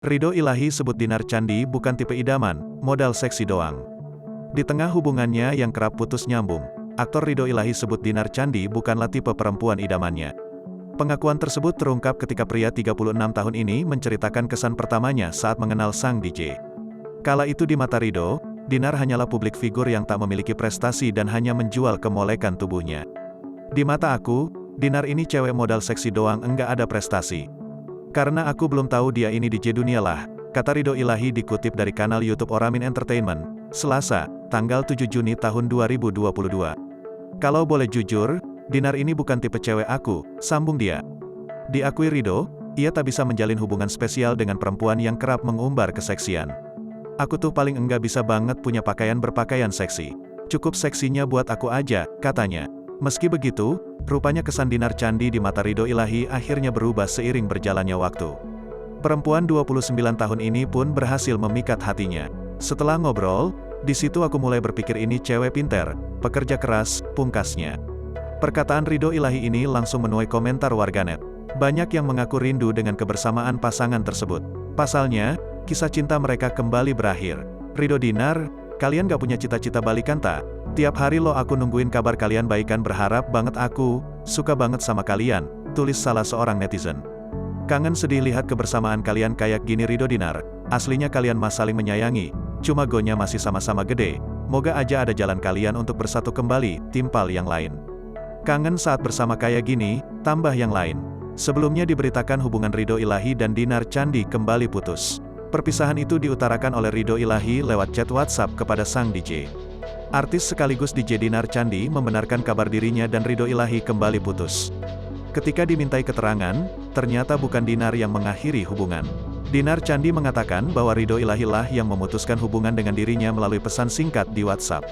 Ridho Ilahi sebut Dinar Candi bukan tipe idaman, modal seksi doang. Di tengah hubungannya yang kerap putus nyambung, aktor Ridho Ilahi sebut Dinar Candi bukanlah tipe perempuan idamannya. Pengakuan tersebut terungkap ketika pria 36 tahun ini menceritakan kesan pertamanya saat mengenal sang DJ. Kala itu di mata Ridho, Dinar hanyalah publik figur yang tak memiliki prestasi dan hanya menjual kemolekan tubuhnya. Di mata aku, Dinar ini cewek modal seksi doang, enggak ada prestasi. Karena aku belum tahu dia ini DJ dunia lah, kata Ridho Ilahi dikutip dari kanal YouTube Oramin Entertainment, Selasa, tanggal 7 Juni tahun 2022. Kalau boleh jujur, Dinar ini bukan tipe cewek aku, sambung dia. Diakui Ridho, ia tak bisa menjalin hubungan spesial dengan perempuan yang kerap mengumbar keseksian. Aku tuh paling enggak bisa banget punya pakaian berpakaian seksi. Cukup seksinya buat aku aja, katanya. Meski begitu, rupanya kesan Dinar Candi di mata Ridho Ilahi akhirnya berubah seiring berjalannya waktu. Perempuan 29 tahun ini pun berhasil memikat hatinya. Setelah ngobrol, di situ aku mulai berpikir ini cewek pinter, pekerja keras, pungkasnya. Perkataan Ridho Ilahi ini langsung menuai komentar warganet. Banyak yang mengaku rindu dengan kebersamaan pasangan tersebut. Pasalnya, kisah cinta mereka kembali berakhir. Ridho Dinar, kalian gak punya cita-cita balikan tak? Tiap hari lo aku nungguin kabar kalian baikan, berharap banget aku, suka banget sama kalian, tulis salah seorang netizen. Kangen sedih lihat kebersamaan kalian kayak gini Ridho Dinar, aslinya kalian mah saling menyayangi, cuma gonya masih sama-sama gede, moga aja ada jalan kalian untuk bersatu kembali, timpal yang lain. Kangen saat bersama kayak gini, tambah yang lain. Sebelumnya diberitakan hubungan Ridho Ilahi dan Dinar Candi kembali putus. Perpisahan itu diutarakan oleh Ridho Ilahi lewat chat WhatsApp kepada sang DJ. Artis sekaligus DJ Dinar Candi membenarkan kabar dirinya dan Ridho Ilahi kembali putus. Ketika dimintai keterangan, ternyata bukan Dinar yang mengakhiri hubungan. Dinar Candi mengatakan bahwa Ridho Ilahi lah yang memutuskan hubungan dengan dirinya melalui pesan singkat di WhatsApp.